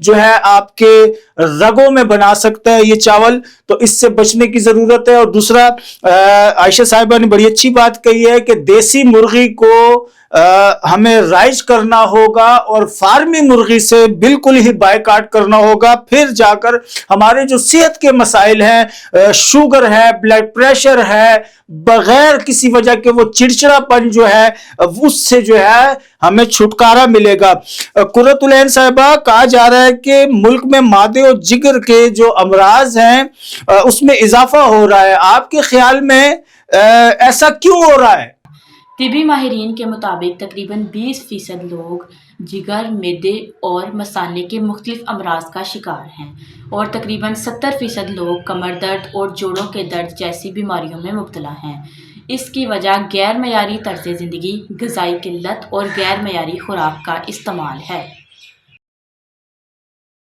جو ہے آپ کے رگوں میں بنا سکتا ہے یہ چاول، تو اس سے بچنے کی ضرورت ہے۔ اور دوسرا عائشہ صاحبہ نے بڑی اچھی بات کہی ہے کہ دیسی مرغی کو ہمیں رائج کرنا ہوگا اور فارمی مرغی سے بالکل ہی بائیکاٹ کرنا ہوگا، پھر جا کر ہمارے جو صحت کے مسائل ہیں، شوگر ہے، بلڈ پریشر ہے، بغیر کسی وجہ کے وہ چڑچڑا پن جو ہے اس سے جو ہے ہمیں چھٹکارا ملے گا۔ قرۃ العین صاحبہ، کہا جا رہا ہے کہ ملک میں معدے اور جگر کے جو امراض ہیں اس میں اضافہ ہو رہا ہے، آپ کے خیال میں ایسا کیوں ہو رہا ہے؟ طبی ماہرین کے مطابق تقریباً 20% لوگ جگر، معدے اور مثانے کے مختلف امراض کا شکار ہیں اور تقریباً 70% لوگ کمر درد اور جوڑوں کے درد جیسی بیماریوں میں مبتلا ہیں۔ اس کی وجہ غیر معیاری طرز زندگی، غذائی قلت اور غیر معیاری خوراک کا استعمال ہے۔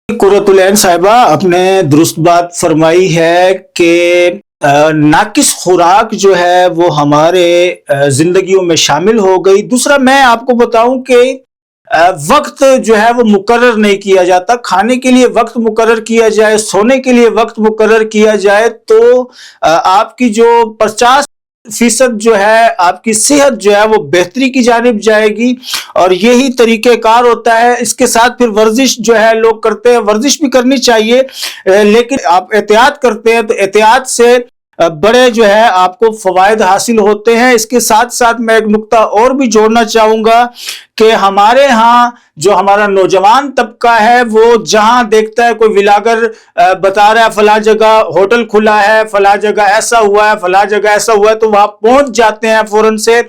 قرۃ العین صاحبہ آپ نے درست بات فرمائی ہے کہ ناقص خوراک جو ہے وہ ہمارے زندگیوں میں شامل ہو گئی۔ دوسرا میں آپ کو بتاؤں کہ وقت جو ہے وہ مقرر نہیں کیا جاتا، کھانے کے لیے وقت مقرر کیا جائے، سونے کے لیے وقت مقرر کیا جائے تو آپ کی جو 50% جو ہے آپ کی صحت جو ہے وہ بہتری کی جانب جائے گی، اور یہی طریقہ کار ہوتا ہے۔ اس کے ساتھ پھر ورزش جو ہے لوگ کرتے ہیں، ورزش بھی کرنی چاہیے، لیکن آپ احتیاط کرتے ہیں تو احتیاط سے بڑے جو ہے آپ کو فوائد حاصل ہوتے ہیں۔ اس کے ساتھ ساتھ میں ایک نقطہ اور بھی جوڑنا چاہوں گا کہ ہمارے ہاں جو ہمارا نوجوان طبقہ ہے وہ جہاں دیکھتا ہے کوئی ولاگر بتا رہا ہے فلاں جگہ ہوٹل کھلا ہے، فلاں جگہ ایسا ہوا ہے، فلاں جگہ ایسا ہوا ہے، تو وہاں پہنچ جاتے ہیں فوراً سے۔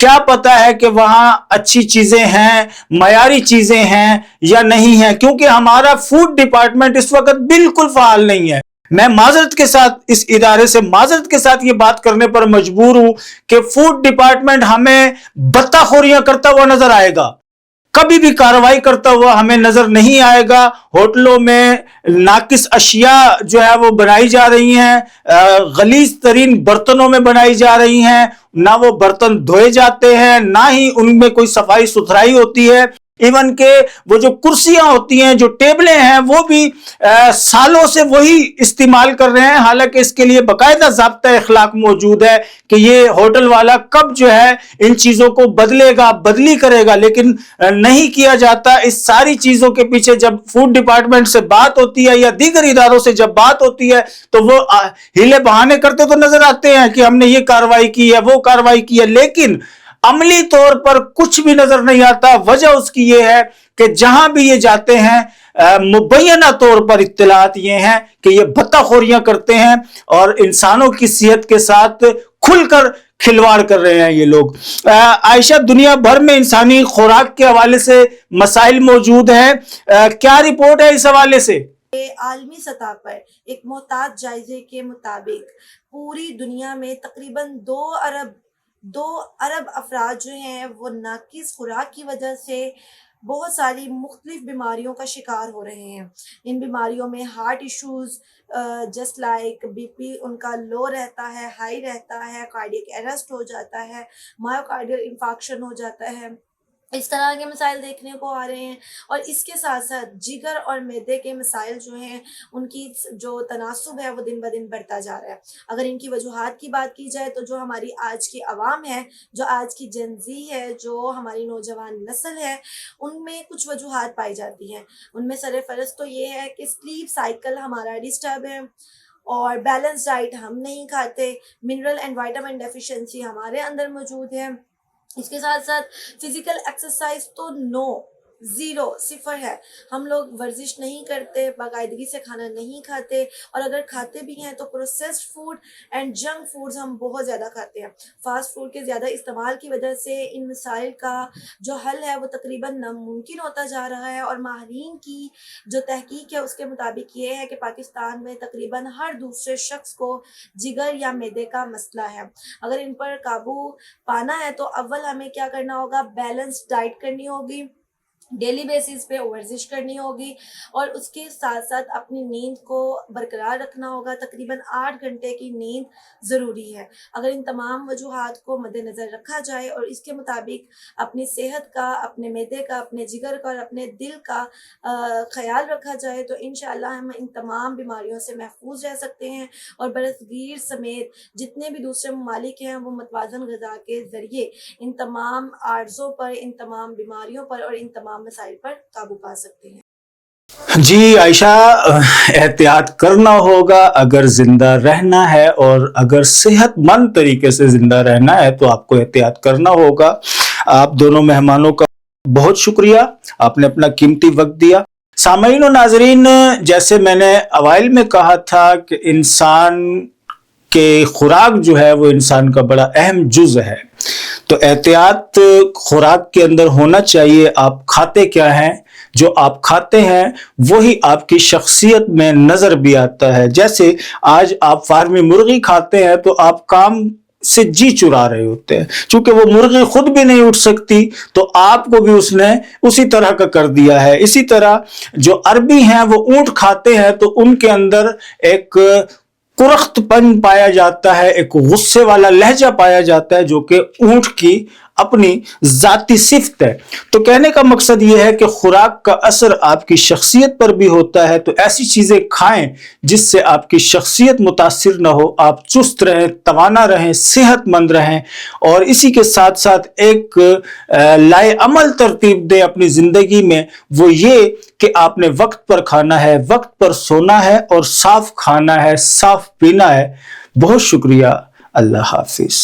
کیا پتا ہے کہ وہاں اچھی چیزیں ہیں، معیاری چیزیں ہیں یا نہیں ہیں، کیونکہ ہمارا فوڈ ڈپارٹمنٹ اس وقت بالکل فعال نہیں ہے۔ میں معذرت کے ساتھ اس ادارے سے معذرت کے ساتھ یہ بات کرنے پر مجبور ہوں کہ فوڈ ڈپارٹمنٹ ہمیں بتہ خوریاں کرتا ہوا نظر آئے گا، کبھی بھی کارروائی کرتا ہوا ہمیں نظر نہیں آئے گا۔ ہوٹلوں میں ناقص اشیاء جو ہے وہ بنائی جا رہی ہیں، غلیظ ترین برتنوں میں بنائی جا رہی ہیں، نہ وہ برتن دھوئے جاتے ہیں، نہ ہی ان میں کوئی صفائی ستھرائی ہوتی ہے۔ ایون کہ وہ جو کرسیاں ہوتی ہیں، جو ٹیبلیں ہیں، وہ بھی سالوں سے وہی استعمال کر رہے ہیں، حالانکہ اس کے لیے باقاعدہ ضابطہ اخلاق موجود ہے کہ یہ ہوٹل والا کب جو ہے ان چیزوں کو بدلے گا، بدلی کرے گا، لیکن نہیں کیا جاتا۔ اس ساری چیزوں کے پیچھے جب فوڈ ڈپارٹمنٹ سے بات ہوتی ہے یا دیگر اداروں سے جب بات ہوتی ہے تو وہ ہیلے بہانے کرتے تو نظر آتے ہیں کہ ہم نے یہ کارروائی کی ہے، وہ کارروائی کی ہے، لیکن عملی طور پر کچھ بھی نظر نہیں آتا۔ وجہ اس کی یہ ہے کہ جہاں بھی یہ جاتے ہیں مبینہ طور پر اطلاعات یہ ہیں کہ یہ بتہ خوریاں کرتے ہیں اور انسانوں کی صحت کے ساتھ کھل کر کھلواڑ کر رہے ہیں یہ لوگ۔ عائشہ، دنیا بھر میں انسانی خوراک کے حوالے سے مسائل موجود ہیں، کیا رپورٹ ہے اس حوالے سے؟ عالمی سطح پر ایک محتاط جائزے کے مطابق پوری دنیا میں تقریباً 2 ارب افراد جو ہیں وہ ناقص خوراک کی وجہ سے بہت ساری مختلف بیماریوں کا شکار ہو رہے ہیں۔ ان بیماریوں میں heart issues just like B P ان کا لو رہتا ہے، ہائی رہتا ہے، کارڈیک ایرسٹ ہو جاتا ہے، مایوکارڈیل انفارکشن ہو جاتا ہے، اس طرح کے مسائل دیکھنے کو آ رہے ہیں۔ اور اس کے ساتھ ساتھ جگر اور معدے کے مسائل جو ہیں ان کی جو تناسب ہے وہ دن بدن بڑھتا جا رہا ہے۔ اگر ان کی وجوہات کی بات کی جائے تو جو ہماری آج کی عوام ہے، جو آج کی جن زی ہے، جو ہماری نوجوان نسل ہے، ان میں کچھ وجوہات پائی جاتی ہیں۔ ان میں سر فہرست تو یہ ہے کہ سلیپ سائیکل ہمارا ڈسٹرب ہے، اور بیلنس ڈائٹ ہم نہیں کھاتے، منرل اینڈ وائٹامن ڈیفیشنسی ہمارے اندر موجود ہے۔ اس کے ساتھ ساتھ فزیکل ایکسرسائز تو زیرو، صفر ہے۔ ہم لوگ ورزش نہیں کرتے، باقاعدگی سے کھانا نہیں کھاتے، اور اگر کھاتے بھی ہیں تو processed food and junk foods ہم بہت زیادہ کھاتے ہیں۔ فاسٹ فوڈ کے زیادہ استعمال کی وجہ سے ان مسائل کا جو حل ہے وہ تقریباً ناممکن ہوتا جا رہا ہے، اور ماہرین کی جو تحقیق ہے اس کے مطابق یہ ہے کہ پاکستان میں تقریباً ہر دوسرے شخص کو جگر یا معدے کا مسئلہ ہے۔ اگر ان پر قابو پانا ہے تو اول ہمیں کیا کرنا ہوگا، بیلنس ڈائٹ کرنی ہوگی، ڈیلی بیسس پہ ورزش کرنی ہوگی اور اس کے ساتھ ساتھ اپنی نیند کو برقرار رکھنا ہوگا. تقریباً 8 گھنٹے کی نیند ضروری ہے. اگر ان تمام وجوہات کو مد نظر رکھا جائے اور اس کے مطابق اپنی صحت کا، اپنے معدے کا، اپنے جگر کا اور اپنے دل کا خیال رکھا جائے تو انشاءاللہ ہم ان تمام بیماریوں سے محفوظ رہ سکتے ہیں. اور برصغیر سمیت جتنے بھی دوسرے ممالک ہیں وہ متوازن غذا کے ذریعے ان تمام عارضوں پر، ان تمام بیماریوں پر اور ان تمام مسائل پر قابو پا سکتے ہیں. جی عائشہ، احتیاط کرنا ہوگا اگر زندہ رہنا ہے، اور اگر صحت مند طریقے سے زندہ رہنا ہے تو آپ کو احتیاط کرنا ہوگا. آپ دونوں مہمانوں کا بہت شکریہ، آپ نے اپنا قیمتی وقت دیا. سامعین و ناظرین، جیسے میں نے اوائل میں کہا تھا کہ انسان کے خوراک جو ہے وہ انسان کا بڑا اہم جز ہے، تو احتیاط خوراک کے اندر ہونا چاہیے. آپ کھاتے کیا ہیں؟ جو آپ کھاتے ہیں وہی آپ کی شخصیت میں نظر بھی آتا ہے. جیسے آج آپ فارمی مرغی کھاتے ہیں تو آپ کام سے جی چرا رہے ہوتے ہیں، چونکہ وہ مرغی خود بھی نہیں اٹھ سکتی تو آپ کو بھی اس نے اسی طرح کا کر دیا ہے. اسی طرح جو عربی ہیں وہ اونٹ کھاتے ہیں تو ان کے اندر ایک کرخت پن پایا جاتا ہے، ایک غصے والا لہجہ پایا جاتا ہے جو کہ اونٹ کی اپنی ذاتی صفت ہے. تو کہنے کا مقصد یہ ہے کہ خوراک کا اثر آپ کی شخصیت پر بھی ہوتا ہے، تو ایسی چیزیں کھائیں جس سے آپ کی شخصیت متاثر نہ ہو، آپ چست رہیں، توانا رہیں، صحت مند رہیں، اور اسی کے ساتھ ساتھ ایک لائے عمل ترتیب دیں اپنی زندگی میں. وہ یہ کہ آپ نے وقت پر کھانا ہے، وقت پر سونا ہے، اور صاف کھانا ہے، صاف پینا ہے. بہت شکریہ. اللہ حافظ.